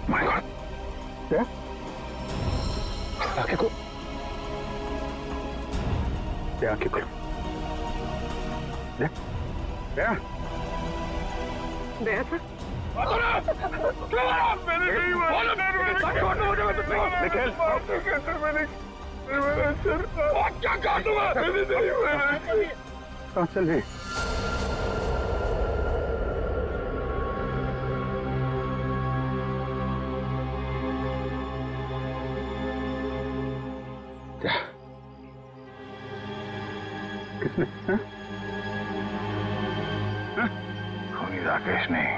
My God, आंखें खोल, आंखें खोल, दया सर, मैंने नहीं मारा, क्या कहा तुम्हें? कहाँ चल रही? क्या? किसने? खूनी राकेश नहीं,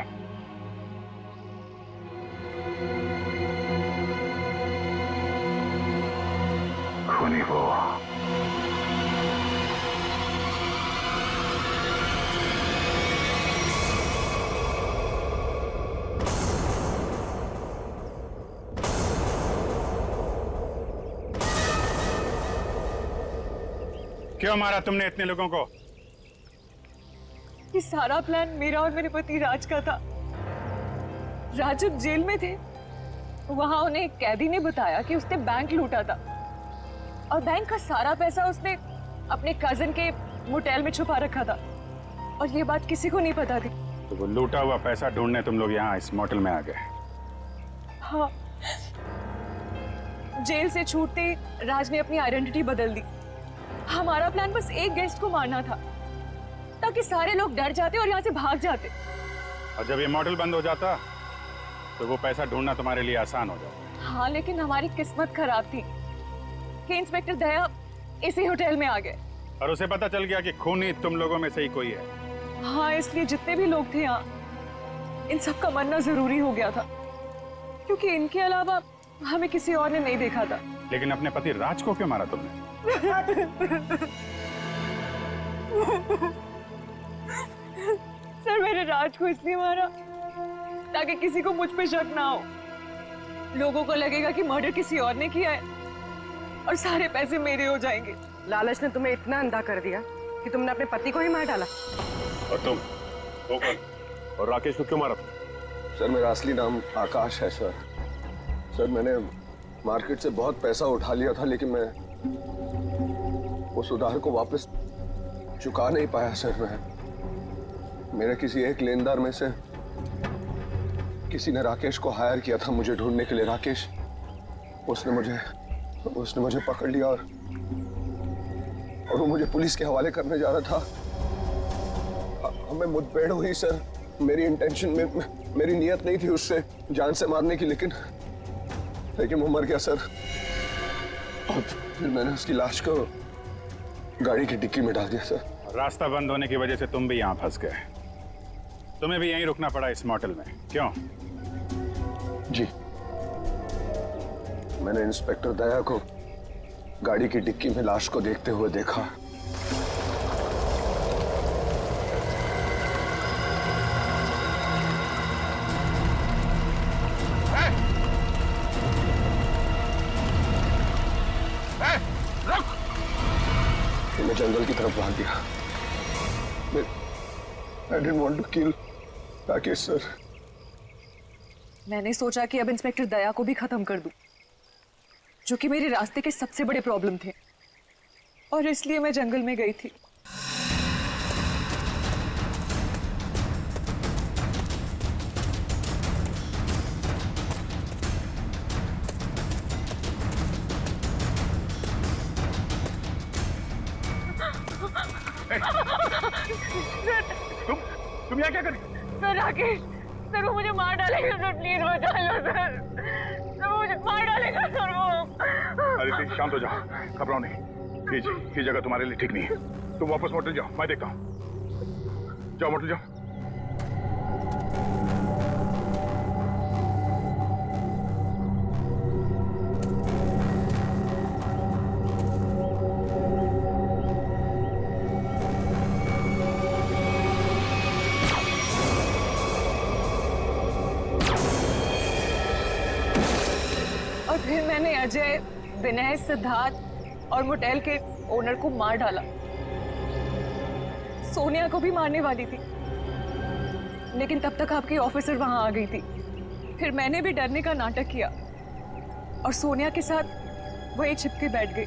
खूनी वो। क्यों मारा तुमने इतने लोगों को? ये सारा प्लान मेरा और मेरे पति राज का था। राज जब जेल में थे, वहां उन्हें एक कैदी ने बताया कि उसने बैंक लूटा था और बैंक का सारा पैसा उसने अपने कजिन के मोटेल में छुपा रखा था और ये बात किसी को नहीं पता थी। तो वो लूटा हुआ पैसा ढूंढने तुम लोग यहाँ इस मोटेल में आ गए? हाँ, जेल से छूटते ही राज ने अपनी आइडेंटिटी बदल दी। हमारा प्लान बस एक गेस्ट को मारना था ताकि सारे लोग डर जाते और यहाँ से भाग जाते। और जब ये मोटेल बंद हो जाता तो वो पैसा ढूंढना तुम्हारे लिए आसान हो जाता। हाँ, लेकिन हमारी किस्मत खराब थी कि इंस्पेक्टर दया इसी होटल में आ गए और उसे पता चल गया कि खूनी तुम लोगों में से ही कोई है। हाँ, इसलिए जितने भी लोग थे यहाँ, इन सब का मरना जरूरी हो गया था क्योंकि इनके अलावा हमें किसी और ने नहीं देखा था। लेकिन अपने पति राज को क्यों मारा तुमने? सर, मैंने राज को इसलिए मारा ताकि किसी को मुझ पे शक ना हो। लोगों को लगेगा कि मर्डर किसी और ने किया है और सारे पैसे मेरे हो जाएंगे। लालच ने तुम्हें इतना अंधा कर दिया कि तुमने अपने पति को ही मार डाला। और तुम वो कौन? और राकेश को क्यों मारा? सर, मेरा असली नाम आकाश है सर। सर, मैंने मार्केट से बहुत पैसा उठा लिया था लेकिन मैं उस उधार को वापस चुका नहीं पाया सर। मैं मेरे किसी एक लेनदार में से किसी ने राकेश को हायर किया था मुझे ढूंढने के लिए। राकेश उसने मुझे पकड़ लिया और वो मुझे पुलिस के हवाले करने जा रहा था। हमें मुठभेड़ हुई सर। मेरी इंटेंशन में मेरी नियत नहीं थी उससे जान से मारने की, लेकिन वो मर गया सर। और फिर मैंने उसकी लाश को गाड़ी की डिक्की में डाल दिया सर। रास्ता बंद होने की वजह से तुम भी यहाँ फंस गए। तुम्हें भी यहीं रुकना पड़ा इस मोटेल में, क्यों? जी, मैंने इंस्पेक्टर दया को गाड़ी की डिक्की में लाश को देखते हुए देखा। मैं जंगल की तरफ भाग गया। I didn't want to kill Rakesh sir. मैंने सोचा कि अब इंस्पेक्टर दया को भी खत्म कर दूं, जो कि मेरे रास्ते के सबसे बड़े प्रॉब्लम थे, और इसलिए मैं जंगल में गई थी। तुम यहाँ क्या कर? सर, राकेश सर, वो मुझे मार डालेगा सर, प्लीज बचा लो सर। सर, वो मुझे मार डालेगा सर वो। अरे प्लीज शांत हो जाओ, घबराओ नहीं। ये जगह तुम्हारे लिए ठीक नहीं है। तुम वापस मोटेल जाओ, मैं देखता हूँ। जाओ मोटेल जाओ। फिर मैंने अजय, विनय, सिद्धार्थ और मोटेल के ओनर को मार डाला। सोनिया को भी मारने वाली थी, लेकिन तब तक आपकी ऑफिसर वहां आ गई थी। फिर मैंने भी डरने का नाटक किया और सोनिया के साथ वहीं छिप के बैठ गई।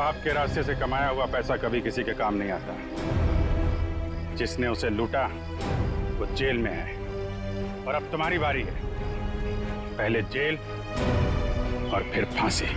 आपके रास्ते से कमाया हुआ पैसा कभी किसी के काम नहीं आता। जिसने उसे लूटा वो जेल में है और अब तुम्हारी बारी है। पहले जेल और फिर फांसी।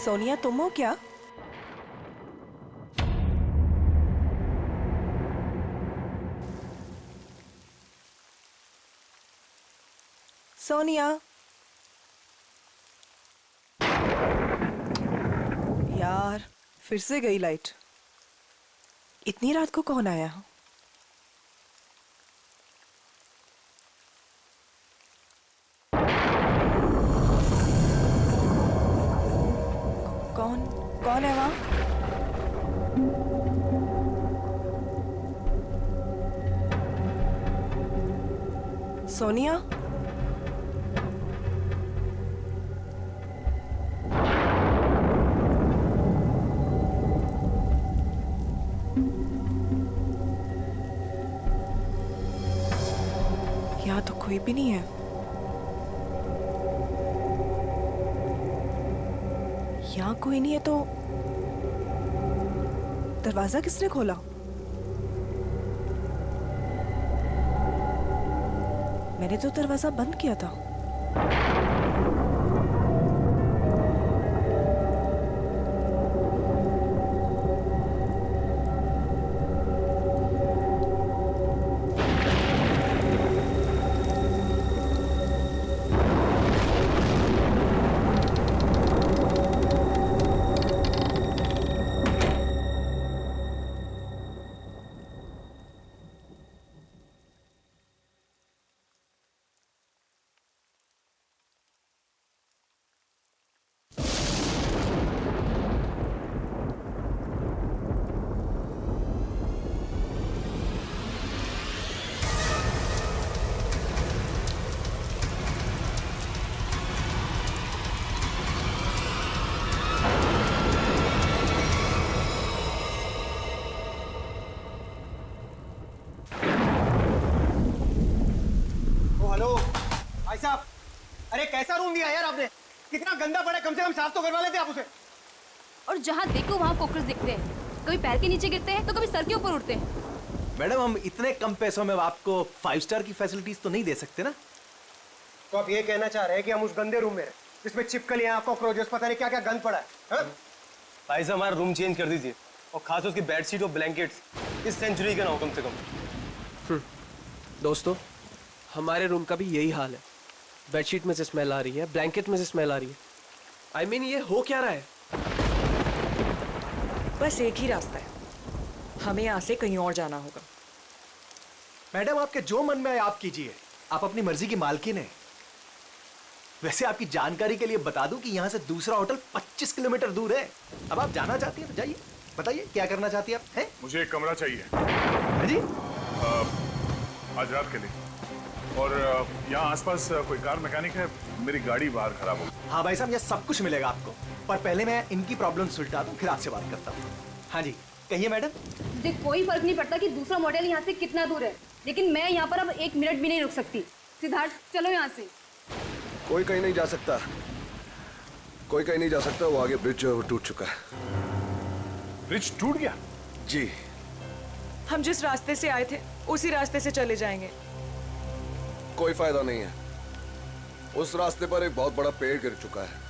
सोनिया, तुम हो क्या? सोनिया, यार फिर से गई लाइट। इतनी रात को कौन आया? कौन है वहां? सोनिया, यहाँ तो कोई भी नहीं है। यहाँ कोई नहीं है तो दरवाजा किसने खोला? मैंने तो दरवाजा बंद किया था। साहब, अरे कैसा रूम दिया यार आपने? कितना गंदा पड़ा है, कम से कम साफ तो करवा लेते आप उसे। और जहाँ देखो वहाँ कॉकरोच दिखते हैं, कभी पैर के नीचे गिरते हैं तो कभी सर के ऊपर उड़ते हैं। मैडम, हम इतने कम पैसों में आपको 5 स्टार की फैसिलिटीज तो नहीं दे सकते ना। तो आप ये कहना चाह रहे हैं कि हम उस गंदे रूम में हैं जिसमें छिपकलियां, कॉकरोचेस, पता नहीं क्या क्या गंद पड़ा है हाँ? भाई साहब हमारा रूम चेंज कर दीजिए और खास उसकी बेडशीट और ब्लैंकेट्स इस सेंचुरी का ना हो कम से कम। दोस्तों हमारे रूम का भी यही हाल है। बेडशीट में से स्मेल आ रही है, ब्लैंकेट में से स्मेल आ रही है। I mean, ये हो क्या रहा है? बस एक ही रास्ता है, हमें यहाँ से कहीं और जाना होगा। मैडम आपके जो मन में आए आप कीजिए, आप अपनी मर्जी की मालकिन है। वैसे आपकी जानकारी के लिए बता दूं कि यहाँ से दूसरा होटल 25 किलोमीटर दूर है। अब आप जाना चाहती हैं तो जाइए, बताइए क्या करना चाहती हैं आप? हैं? मुझे एक कमरा चाहिए हाँ जी? आज रात के लिए। और यहाँ आसपास कोई कार मैकेनिक है? मेरी गाड़ी बाहर खराब हो गई। हाँ भाई साहब, ये सब कुछ मिलेगा आपको, पर पहले मैं इनकी प्रॉब्लम सुलझा दूं, फिर आपसे बात करता हूँ। हाँ जी कहिए मैडम। देख कोई फर्क नहीं पड़ता कि दूसरा मॉडल यहाँ से कितना दूर है, लेकिन मैं यहाँ पर अब 1 मिनट भी नहीं रुक सकती। सिद्धार्थ चलो यहाँ से। कोई कहीं नहीं जा सकता, कोई कहीं नहीं जा सकता। वो आगे ब्रिज जो है वो टूट चुका है। ब्रिज टूट गया? जी। हम जिस रास्ते से आए थे उसी रास्ते से चले जाएंगे। कोई फायदा नहीं है, उस रास्ते पर एक बहुत बड़ा पेड़ गिर चुका है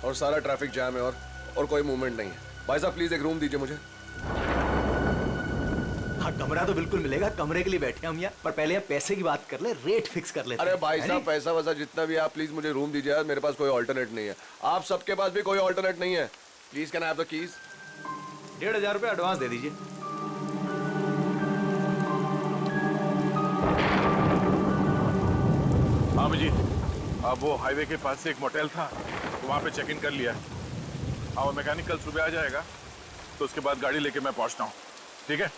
और सारा ट्रैफिक जैम है और कोई मूवमेंट नहीं है। भाई साहब प्लीज एक रूम दीजिए मुझे। हाँ कमरा तो बिल्कुल मिलेगा, कमरे के लिए बैठे हम यहाँ, पर पहले हम पैसे की बात कर ले, रेट फिक्स कर लेते हैं। अरे भाई है साहब नहीं? पैसा वैसा जितना भी आप प्लीज मुझे रूम दीजिए यार, मेरे पास कोई ऑल्टरनेट नहीं है। आप सबके पास भी कोई ऑल्टरनेट नहीं है। Please can I have the keys? 1500 रुपये एडवांस दे दीजिए। हाँ जी, अब वो हाईवे के पास से एक मोटेल था, तो वहाँ पे चेक इन कर लिया। और मैकेनिक कल सुबह आ जाएगा, तो उसके बाद गाड़ी लेके मैं पहुँचता हूँ। ठीक है?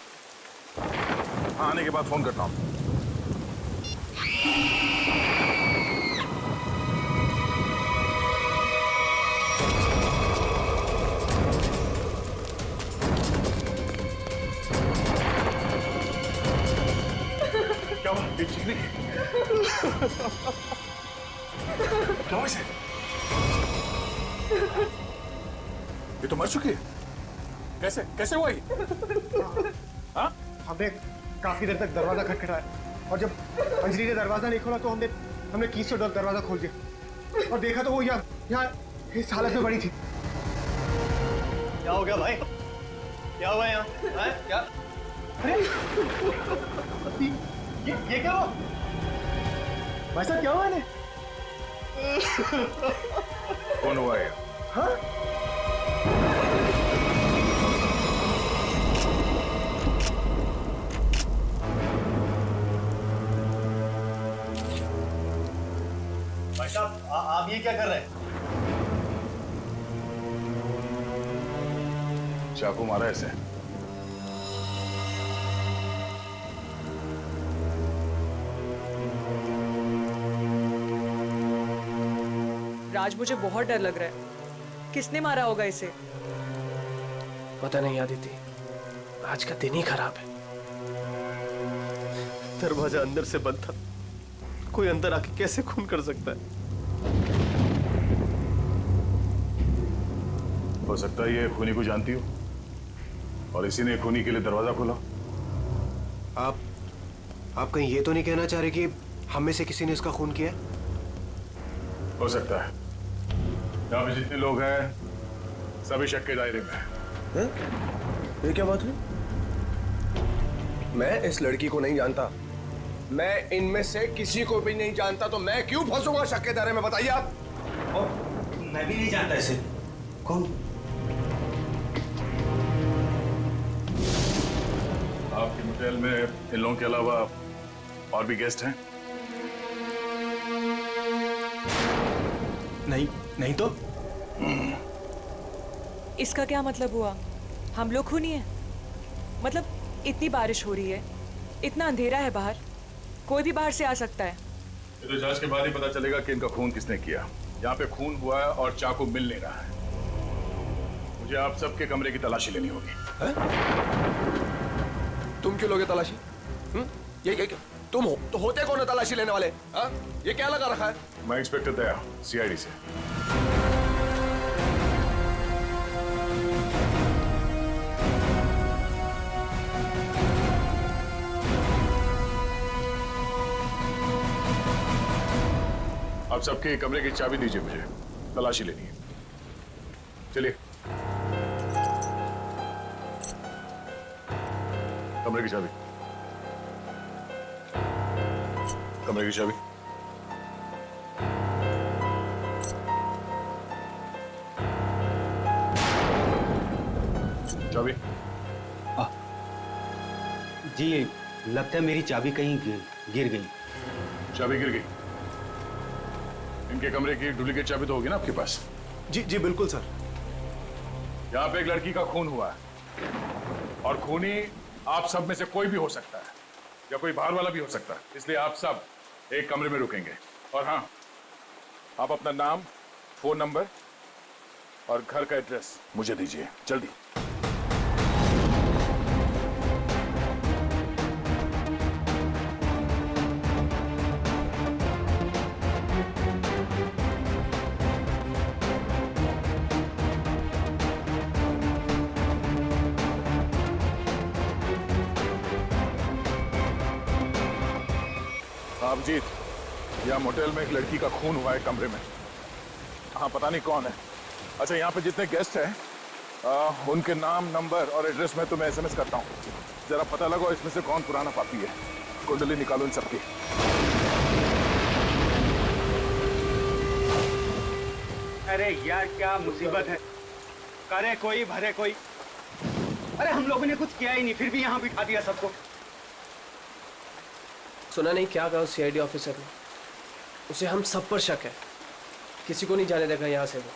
हाँ आने के बाद फोन करता हूँ। क्या हुआ? ये चीखने की? क्या हुआ इसे? ये तो मर चुकी है। कैसे कैसे हुआ ये? हाँ? हमने काफी देर तक दरवाजा खटखटाया और जब अंजलि ने दरवाजा नहीं खोला तो हमने कीज से दरवाजा खोल दिया और देखा तो वो यहाँ इस हालत में पड़ी थी। क्या हो गया भाई? क्या हुआ यहाँ? क्या? अरे ये क्या हुआ? भाई साहब क्या हुआ इन्हें? कौन हुआ ये? हाँ? भाई साहब आप ये क्या कर रहे हैं? चाकू मारा ऐसे। राज मुझे बहुत डर लग रहा है, किसने मारा होगा इसे? पता नहीं आदिति, आज का दिन ही खराब है। दरवाजा अंदर से बंद था, कोई अंदर आके कैसे खून कर सकता है? हो सकता है ये खूनी को जानती हो और इसी ने खूनी के लिए दरवाजा खोला। आप कहीं ये तो नहीं कहना चाह रहे कि हम में से किसी ने इसका खून किया? हो सकता है। यहाँ पे जितने लोग हैं सभी शक के दायरे में हैं। ये क्या बात हुई? मैं इस लड़की को नहीं जानता, मैं इनमें से किसी को भी नहीं जानता, तो मैं क्यों फंसूंगा शक के दायरे में? बताइए आप। मैं भी नहीं जानता इसे। कौन? आपके होटल में इन लोगों के अलावा और भी गेस्ट हैं? नहीं तो? इसका क्या मतलब हुआ? हम लोग खूनी हैं? मतलब इतनी बारिश हो रही है, इतना अंधेरा है बाहर, कोई भी बाहर से आ सकता है। ये तो जांच के बाद ही पता चलेगा कि इनका खून किसने किया। यहाँ पे खून हुआ है और चाकू मिल नहीं रहा है। मुझे आप सबके कमरे की तलाशी लेनी होगी। तुम क्यों लोगे तलाशी? ये तुम हो तो होते कौन है तलाशी लेने वाले? ये क्या लगा रखा है? मैं इंस्पेक्टर दया, सीआईडी से। आप सबके कमरे की चाबी दीजिए, मुझे तलाशी लेनी है। चलिए। कमरे की चाबी, कमरे की चाबी। चाबी। जी लगता है मेरी चाबी कहीं गिर गई। चाबी गिर गई? इनके कमरे की डुप्लीकेट चाबी तो होगी ना आपके पास? जी जी बिल्कुल सर। यहाँ पे एक लड़की का खून हुआ है और खूनी आप सब में से कोई भी हो सकता है या कोई बाहर वाला भी हो सकता है, इसलिए आप सब एक कमरे में रुकेंगे। और हाँ, आप अपना नाम, फोन नंबर और घर का एड्रेस मुझे दीजिए जल्दी। अभिजीत, यहाँ मोटेल में एक लड़की का खून हुआ है कमरे में। हाँ, पता नहीं कौन है। अच्छा, यहाँ पे जितने गेस्ट हैं उनके नाम, नंबर और एड्रेस मैं तुम्हें एसएमएस करता हूँ। जरा पता लगाओ इसमें से कौन पुराना पापी है। कुंडली निकालो इन सबकी। अरे यार क्या मुसीबत है, करे कोई भरे कोई। अरे हम लोगों ने कुछ किया ही नहीं, फिर भी यहाँ बिठा दिया सबको। सुना नहीं क्या कहा सीआईडी ऑफिसर ने? उसे हम सब पर शक है, किसी को नहीं जाने देगा यहाँ से वो।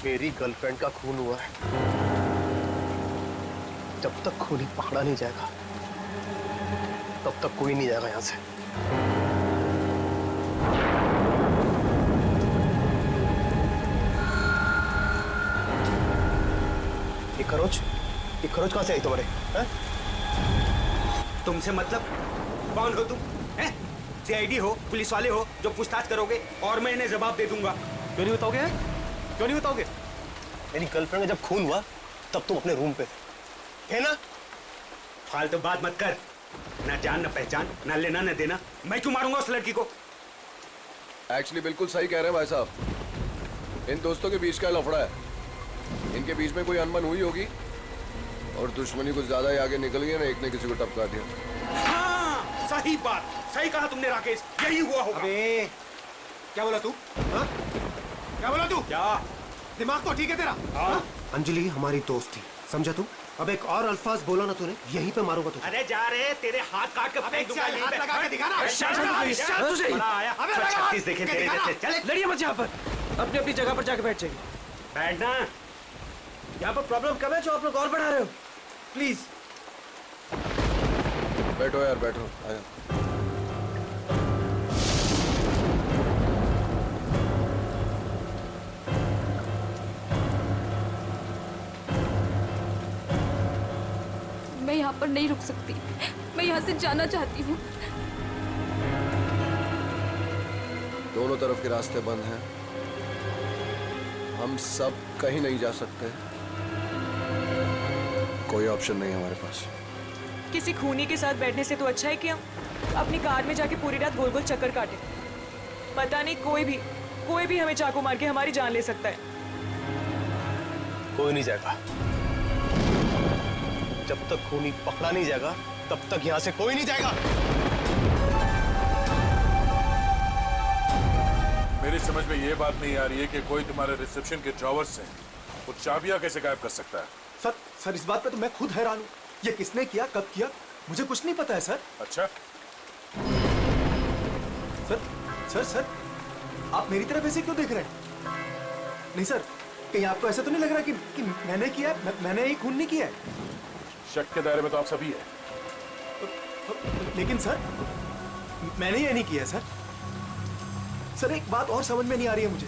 मेरी गर्लफ्रेंड का खून हुआ है, जब तक खूनी पकड़ा नहीं जाएगा तब तक कोई नहीं जाएगा यहाँ से। ये खरोच कहाँ से आई तुम्हारे? तुमसे मतलब? कौन हो तुम? हैं? सीआईडी हो, पुलिस वाले हो जो पूछताछ करोगे और मैं इन्हें जवाब दे दूंगा। क्यों नहीं बताओगे? क्यों नहीं बताओगे? मेरी गर्लफ्रेंड का जब खून हुआ तब तुम अपने रूम पे थे ना? फालतू बात मत कर। ना जान, ना पहचान, ना लेना, ना देना। मैं क्यों मारूंगा उस लड़की को? एक्चुअली बिल्कुल सही कह रहे हैं भाई साहब। इन दोस्तों के बीच का लफड़ा है। इनके बीच में कोई अनबन हुई होगी और दुश्मनी कुछ ज्यादा ही आगे निकल गई ना, एक ने किसी को टपका दिया। हाँ, सही बात, सही कहा तुमने राकेश, यही हुआ होगा। अबे क्या बोला तू? हाँ? क्या बोला तू? क्या दिमाग तो ठीक है तेरा? हाँ? अंजलि हमारी दोस्त थी, समझा तू? अब एक और अल्फाज बोला ना तूने, यहीं पे मारूंगा तुझे। अरे जा रहे, तेरे हाथ काट के फेंक दूंगा यहीं पे। हाथ लगा के दिखा ना। बड़ा आया, 36 देखे तेरे जैसे। चल लड़िए मत यहाँ पर, अपनी अपनी जगह पर जाके बैठ जाइए। बैठना। यहाँ पर प्रॉब्लम कम है जो आप लोग और बढ़ा रहे हो। प्लीज बैठो यार, बैठो। आया। मैं यहाँ पर नहीं रुक सकती, मैं यहाँ से जाना चाहती हूँ। दोनों तरफ के रास्ते बंद हैं, हम सब कहीं नहीं जा सकते। कोई ऑप्शन नहीं है हमारे पास। किसी खूनी के साथ बैठने से तो अच्छा है कि हम अपनी कार में जाके पूरी रात गोल गोल चक्कर काटे। पता नहीं कोई भी हमें चाकू मार के हमारी जान ले सकता है। कोई नहीं जाएगा। जब तक खूनी पकड़ा नहीं जाएगा तब तक यहाँ से कोई नहीं जाएगा। मेरी समझ में ये बात नहीं आ रही है कि कोई तुम्हारे रिसेप्शन के ड्रॉवर से वो चाबियां कैसे गायब कर सकता है। सर इस बात पे तो मैं खुद हैरान हूँ। ये किसने किया, कब किया, मुझे कुछ नहीं पता है सर। अच्छा, सर आप मेरी तरफ ऐसे क्यों देख रहे हैं? नहीं सर, कहीं आपको ऐसा तो नहीं लग रहा कि मैंने किया, मैंने ये खून नहीं किया है? शक के दायरे में तो आप सभी है। लेकिन सर मैंने ये नहीं किया सर। सर एक बात और समझ में नहीं आ रही है मुझे,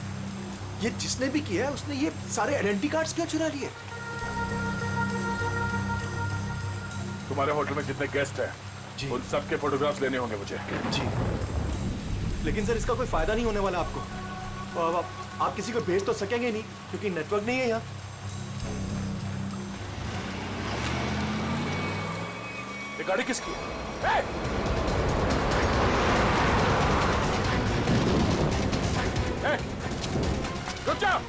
ये जिसने भी किया है उसने ये सारे आइडेंटिटी कार्ड्स क्यों चुरा लिए? तुम्हारे होटल में जितने गेस्ट हैं उन सबके फोटोग्राफ्स लेने होंगे मुझे। जी, लेकिन सर इसका कोई फायदा नहीं होने वाला आपको। अब आप किसी को भेज तो सकेंगे नहीं क्योंकि नेटवर्क नहीं है यहाँ। ये गाड़ी किसकी है? ए, रुक जा।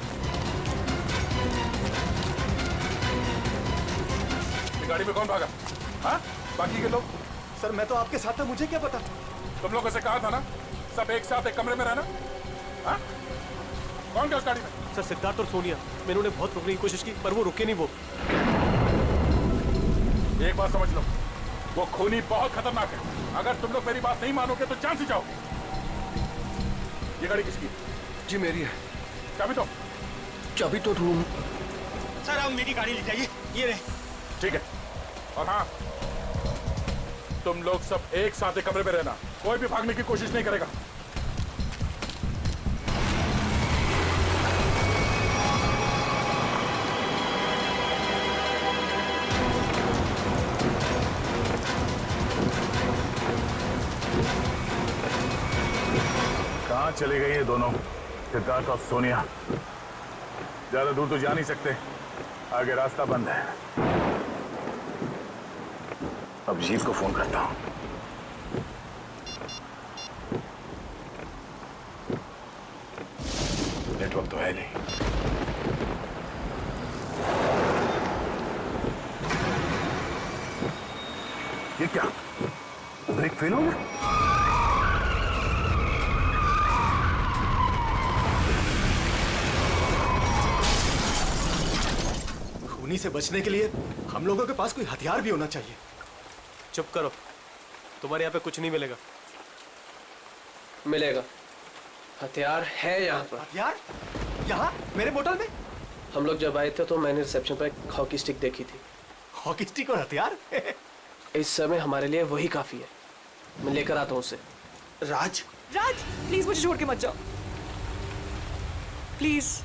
ये गाड़ी में कौन भागा? हाँ? बाकी के लोग? सर मैं तो आपके साथ था, मुझे क्या पता। तुम लोगों से कहा था ना सब एक साथ एक कमरे में रहना। हाँ? कौन गया उस गाड़ी में? सर सिद्धार्थ और सोनिया, मैंने उन्हें बहुत रोकने की कोशिश की पर वो रुके नहीं। वो एक बात समझ लो, वो खूनी बहुत खतरनाक है। अगर तुम लोग मेरी बात नहीं मानोगे तो जान से जाओगे। ये गाड़ी किसकी? जी मेरी है। चाबी तो रूम। सर आप मेरी गाड़ी ले जाइए, ये रहे। ठीक है। और हाँ, तुम लोग सब एक साथ एक कमरे में रहना, कोई भी भागने की कोशिश नहीं करेगा। कहाँ चले गए ये दोनों, सिद्धार्थ और सोनिया? ज्यादा दूर तो जा नहीं सकते, आगे रास्ता बंद है। अब जीत को फोन करता हूं। नेटवर्क तो है नहीं। ये क्या, ब्रेक फेल हो गया? खूनी से बचने के लिए हम लोगों के पास कोई हथियार भी होना चाहिए। चुप करो, तुम्हारे यहाँ पे कुछ नहीं मिलेगा। मिलेगा, हथियार है यहाँ पर। हथियार? यहाँ मेरे बोतल में? हम लोग जब आए थे तो मैंने रिसेप्शन पर एक हॉकी स्टिक देखी थी। हॉकी स्टिक और हथियार? इस समय हमारे लिए वही काफी है। मैं लेकर आता हूँ उसे। राज, राज प्लीज मुझे छोड़ के मत जाओ, प्लीज।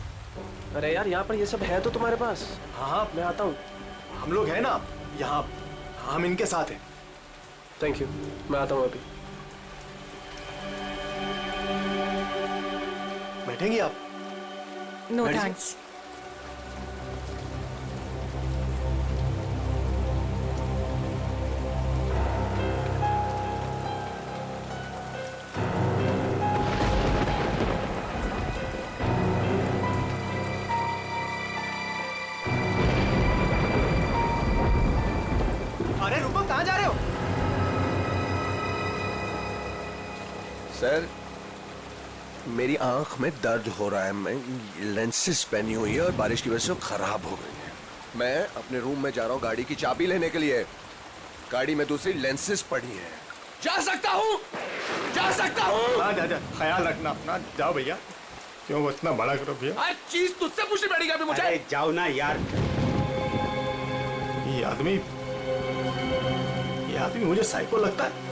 अरे यार यहाँ पर ये सब है तो तुम्हारे पास। हाँ मैं आता हूँ। हम लोग हैं ना यहाँ, हम इनके साथ हैं। थैंक यू, मैं आता हूँ अभी। बैठेंगे आप? नो बैठ थैंक्स। अरे रुको, कहाँ जा रहे हो? सर मेरी आंख में दर्द हो रहा है, मैं लेंसेज पहनी हुई है और बारिश की वजह से खराब हो गई है। मैं अपने रूम में जा रहा हूँ गाड़ी की चाबी लेने के लिए। गाड़ी में दूसरी लेंसेज पड़ी है। जा सकता हूँ, जा सकता हूँ। हाँ जा, ख्याल रखना अपना। जाओ भैया, क्यों वो इतना बड़ा करो भैया? हर चीज तुझसे पूछनी पड़ेगी अभी मुझे। अरे जाओ ना यार। ये आदमी मुझे साइको लगता है।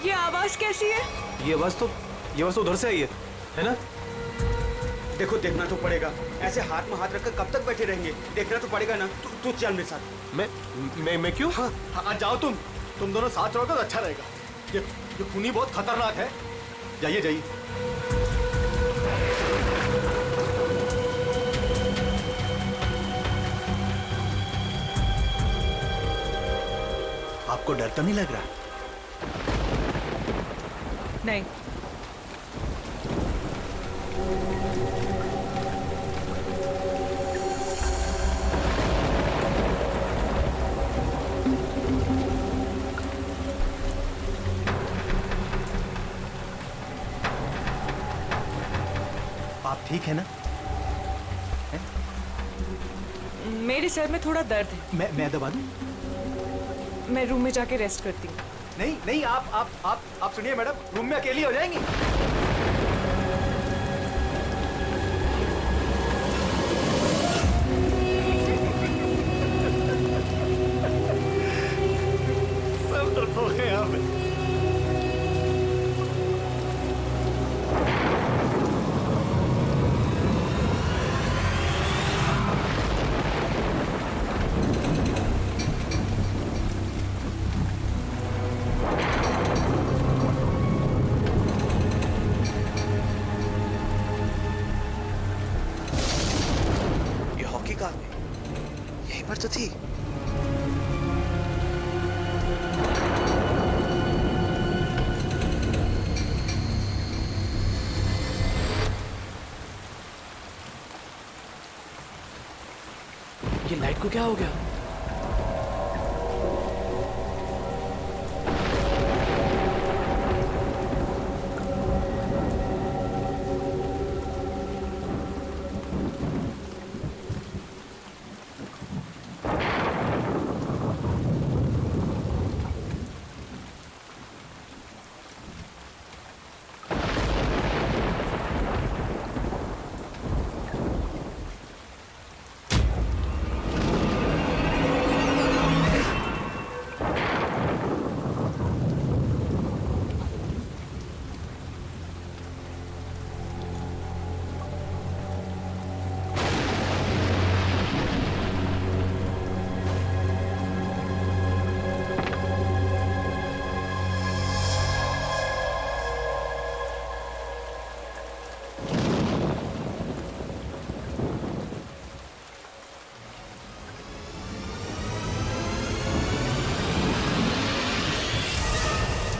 ये आवाज कैसी है? ये आवाज तो उधर से आई है ना? देखो देखना तो पड़ेगा, ऐसे हाथ में हाथ रखकर कब तक बैठे रहेंगे? देखना तो पड़ेगा ना। तू चल मेरे साथ। मैं क्यों? हाँ जाओ तुम दोनों साथ रहोगे तो अच्छा रहेगा। ये खूनी बहुत खतरनाक है। जाइए जाइए। आपको डर तो नहीं लग रहा? नहीं। आप ठीक है ना? मेरे सर में थोड़ा दर्द है। मैं दबा दूं? मैं रूम में जाके रेस्ट करती हूँ। नहीं नहीं, आप सुनिए मैडम, रूम में अकेली हो जाएंगी। सब डरपोक हैं यहाँ पे। कहाँ गई? यहीं पर तो थी। ये लाइट को क्या हो गया?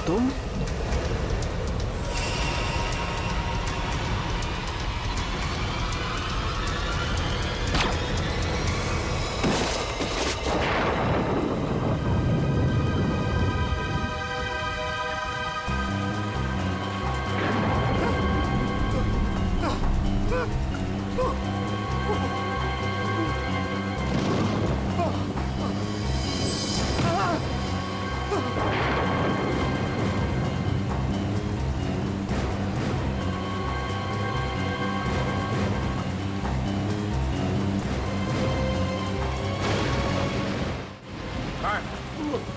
तुम?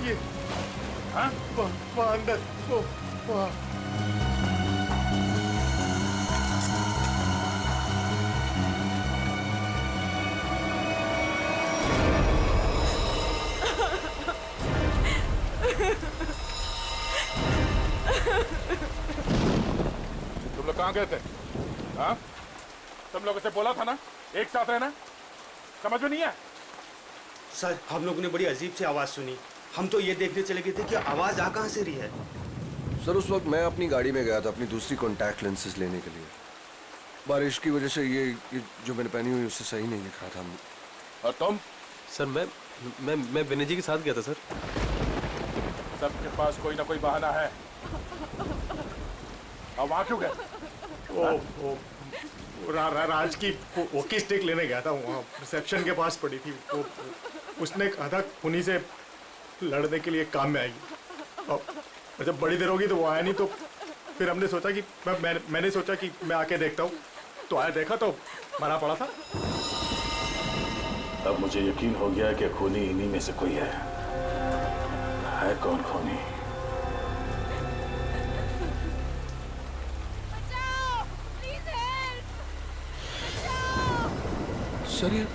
ये हाँ? वहाँ अंदर वो वहाँ तुम लोग कहाँ गए थे? हाँ? तुम लोगों से बोला था ना एक साथ रहना, समझ में नहीं है? सर हम लोगों ने बड़ी अजीब सी आवाज सुनी, हम तो ये देखने चले गए थे कि आवाज आ कहाँ से रही है। सर उस वक्त मैं अपनी गाड़ी में गया था अपनी दूसरी कॉन्टैक्ट लेंसेज लेने के लिए। बारिश की वजह से ये जो मैंने पहनी हुई उससे सही नहीं दिख रहा था। और तुम? सर मैं विनय जी के साथ गया था सर। सबके पास कोई ना कोई बहाना है। अब वहाँ क्यों गए? राज की वॉकी स्टिक लेने गया था, वहाँ रिसेप्शन के पास पड़ी थी। वो उसने कहा था उन्हीं से लड़ने के लिए काम में आएगी, और जब बड़ी देर होगी तो वो आया नहीं, तो फिर हमने सोचा कि मैंने सोचा कि मैं आके देखता हूँ, तो आया देखा तो मरा पड़ा था। अब मुझे यकीन हो गया कि खूनी इन्हीं में से कोई है कौन खूनी? सर ये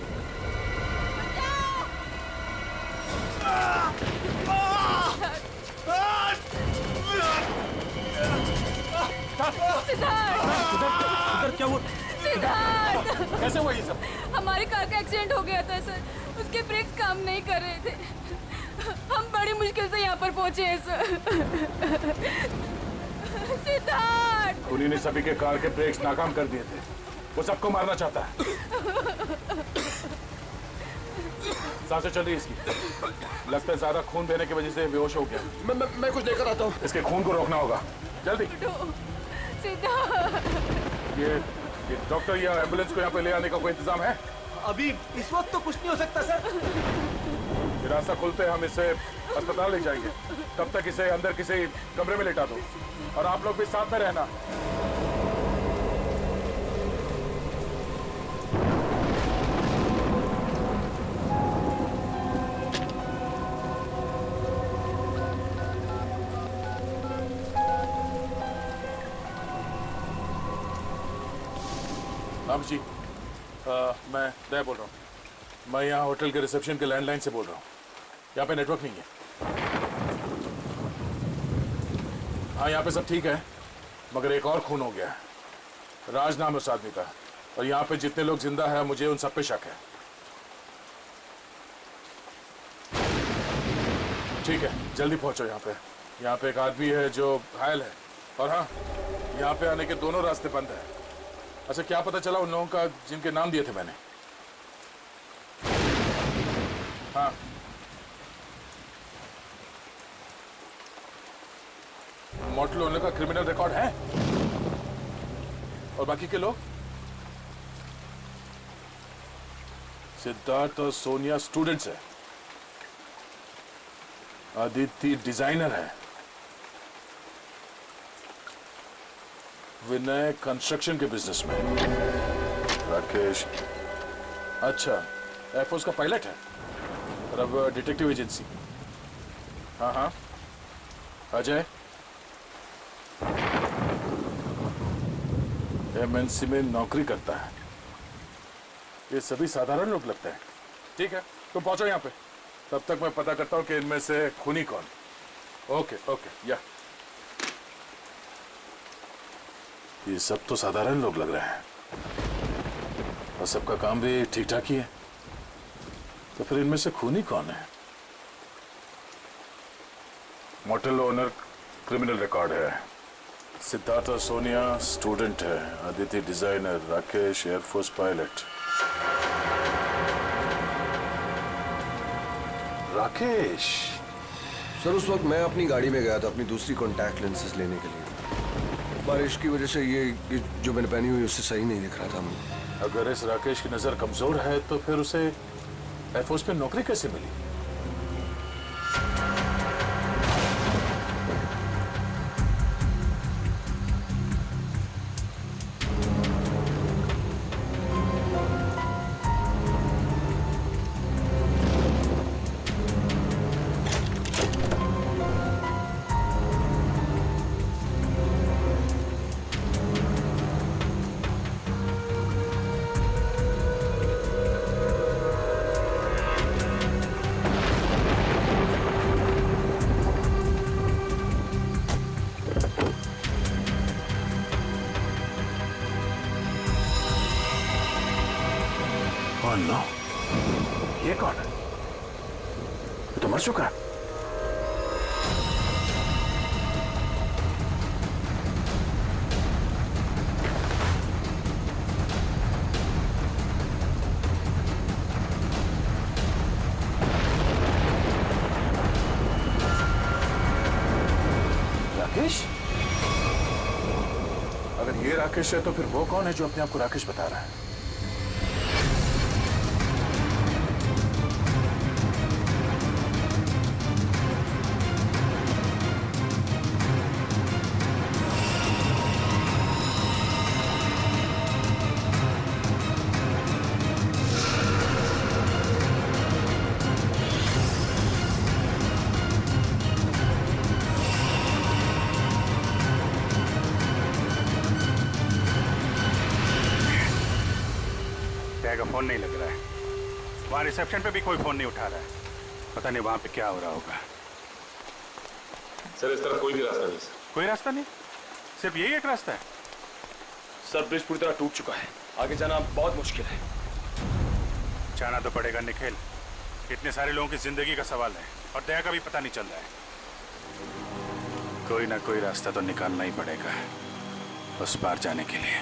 सिद्धार्थ क्या हुआ? सिद्धार्थ कैसे हुआ ये सब? हमारी कार का एक्सीडेंट हो गया था सर, उसके ब्रेक्स काम नहीं कर रहे थे, हम बड़ी मुश्किल से यहाँ पर पहुंचे हैं सर। सिद्धार्थ खूनी ने सभी के कार के ब्रेक्स नाकाम कर दिए थे, वो सबको मारना चाहता है। सांसें चल रही है इसकी, लगता है ज्यादा खून देने की वजह से बेहोश हो गया। मैं कुछ लेकर आता हूँ। इसके खून को रोकना होगा, जल्दी। ये डॉक्टर या एम्बुलेंस को यहाँ पे ले आने का कोई इंतजाम है? अभी इस वक्त तो कुछ नहीं हो सकता सर। ये रास्ता खुलते हम इसे अस्पताल ले जाएंगे, तब तक इसे अंदर किसी कमरे में लेटा दो, और आप लोग भी साथ में रहना। राम जी, मैं दया बोल रहा हूँ। मैं यहाँ होटल के रिसेप्शन के लैंडलाइन से बोल रहा हूँ। यहाँ पे नेटवर्क नहीं है। हाँ, यहाँ पे सब ठीक है, मगर एक और खून हो गया है। राज नाम है उस आदमी का, और यहाँ पे जितने लोग जिंदा हैं मुझे उन सब पे शक है। ठीक है, जल्दी पहुंचो यहाँ पे। यहाँ पे एक आदमी है जो घायल है, और हाँ, यहाँ पे आने के दोनों रास्ते बंद है। अच्छा, क्या पता चला उन लोगों का जिनके नाम दिए थे मैंने? हाँ, मोटल ओनर का क्रिमिनल रिकॉर्ड है, और बाकी के लोग? सिद्धार्थ और सोनिया स्टूडेंट्स है, आदित्य डिजाइनर है, विनय कंस्ट्रक्शन के बिजनेस में, राकेश अच्छा एयरफोर्स का पायलट है, और अब डिटेक्टिव एजेंसी। हाँ हाँ, अजय एमएनसी में नौकरी करता है। ये सभी साधारण लोग लगते हैं। ठीक है, तुम पहुंचो यहाँ पे, तब तक मैं पता करता हूँ कि इनमें से खूनी कौन। ओके ओके, या ये सब तो साधारण लोग लग रहे हैं, और सबका काम भी ठीक ठाक ही है, तो फिर इनमें से खूनी कौन है? मोटल ओनर क्रिमिनल रिकॉर्ड है, सिद्धार्थ और सोनिया स्टूडेंट है, Aditya designer, Rakesh air force pilot. Rakesh sir, उस वक्त मैं अपनी गाड़ी में गया था अपनी दूसरी कॉन्टैक्ट लेंसेज लेने के लिए। बारिश की वजह से ये जो मैंने पहनी हुई उससे सही नहीं दिख रहा था। अगर इस राकेश की नजर कमजोर है तो फिर उसे एयरफोर्स में नौकरी कैसे मिली? नो, ये कौन है? ये तो मर चुका है। राकेश? अगर ये राकेश है तो फिर वो कौन है जो अपने आप को राकेश बता रहा है? का फोन नहीं लग रहा है, वहां रिसेप्शन पे भी कोई फोन नहीं उठा रहा है, पता नहीं वहां पे क्या हो रहा होगा। सर, इस तरफ कोई भी रास्ता नहीं। कोई रास्ता नहीं? सिर्फ यही एक रास्ता है? सर, ब्रिज पूरी तरह टूट चुका है, आगे जाना बहुत मुश्किल है। जाना तो पड़ेगा निखिल, इतने सारे लोगों की जिंदगी का सवाल है, और दया का भी पता नहीं चल रहा है। कोई ना कोई रास्ता तो निकालना ही पड़ेगा उस पार जाने के लिए।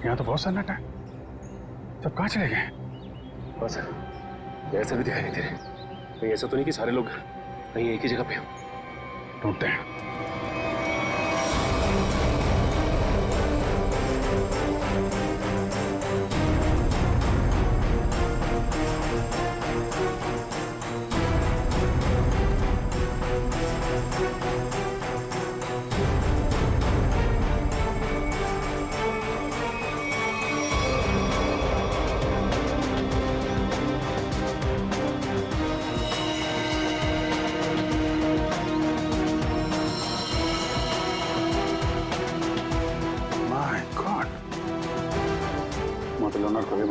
यहाँ तो बहुत सन्नाटा है, सब कहाँ चले गए? बस ऐसा भी दिखाई नहीं दे रहे, कहीं ऐसा तो नहीं कि सारे लोग कहीं एक ही जगह पे हो। ढूंढते हैं।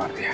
मार दिया।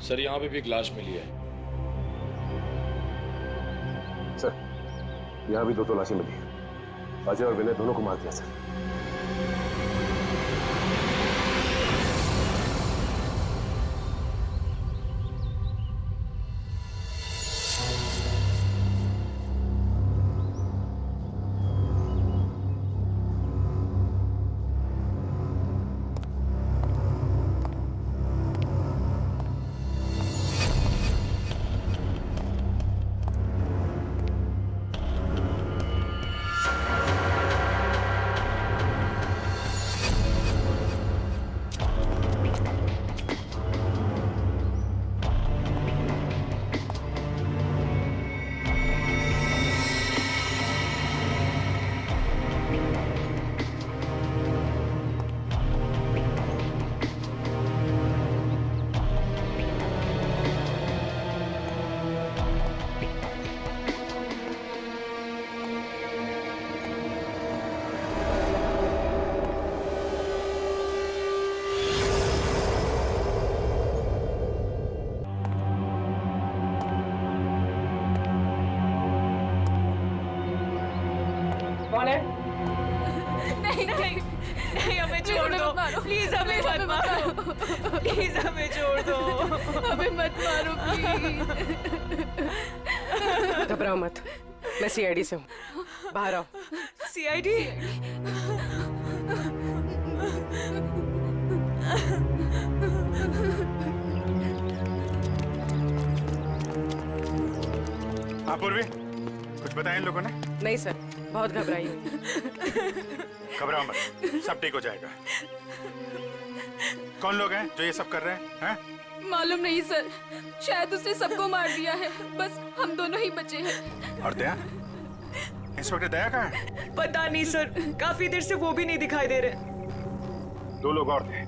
सर यहाँ पे भी ग्लास मिली है। सर यहाँ भी 2 तलाशी मिली है। अजय और विनय दोनों को मार दिया सर। नहीं नहीं नहीं, हमें छोड़ दो प्लीज, हमें मत मारो प्लीज, हमें छोड़ दो, हमें मत मारो प्लीज। घबराओ मत, मैं सीआईडी से हूँ, बाहर आओ। सीआईडी? हाँ पूर्वी, कुछ बताया इन लोगों ने? नहीं सर, बहुत घबराई हुई। घबराओ मत, सब ठीक हो जाएगा। कौन लोग हैं जो ये सब कर रहे हैं? मालूम नहीं सर, शायद उसने सबको मार दिया है, बस हम दोनों ही बचे हैं। और दया? इंस्पेक्टर दया कहाँ है? पता नहीं सर, काफी देर से वो भी नहीं दिखाई दे रहे। 2 लोग और थे,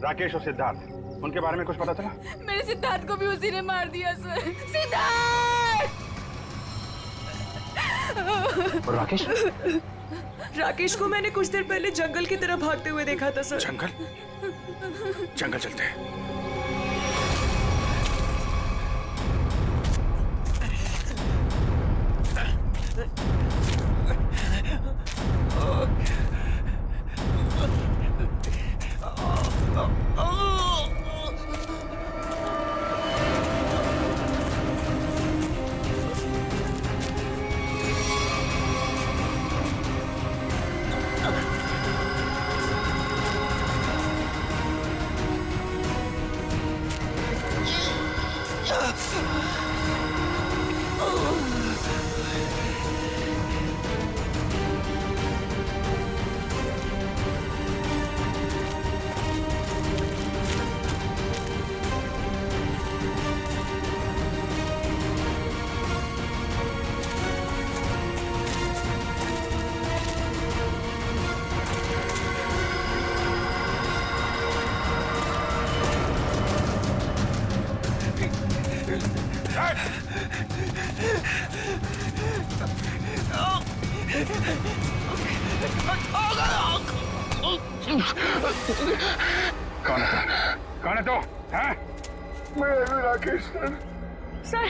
राकेश और सिद्धार्थ, उनके बारे में कुछ पता चला? मेरे सिद्धार्थ को भी उसी ने मार दिया सर। सिद्धार्थ! और राकेश? राकेश को मैंने कुछ देर पहले जंगल की तरफ भागते हुए देखा था सर। जंगल? जंगल चलते हैं। कौन है तू? कौन है तू? हैं? मैं राकेश सर। सर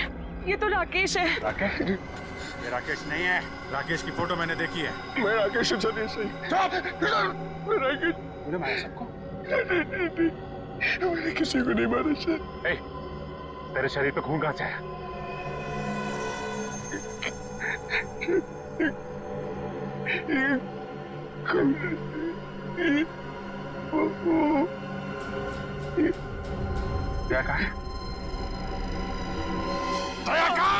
ये तो राकेश है। राकेश? ये राकेश नहीं है। राकेश की फोटो मैंने देखी है। मैं राकेश हूँ सर, ये सही। चुप! मैं राकेश। तूने मारा सबको? नहीं, मैंने किसी को नहीं मारा सर। ए, तेरे शरीर पे खून कहाँ से आया? क्या कहा? दया कहा?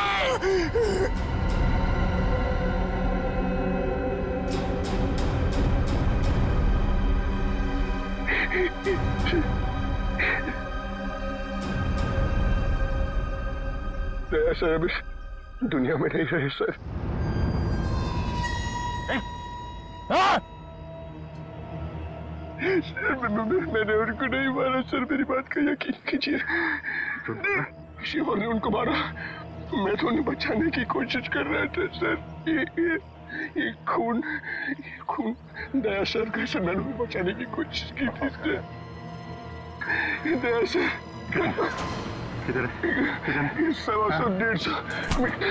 दया सर अभी दुनिया में नहीं रहे सर। सर मैंने उनको नहीं मारा सर, मेरी बात का यकीन कीजिए। किसी और ने उनको मारा, मैं तो उन्हें बचाने की कोशिश कर रहा था सर। ये खून दया सर का सर, मैंने उन्हें बचाने की कोशिश की थी सर। दया सर किधर है? 100 150 मीटर।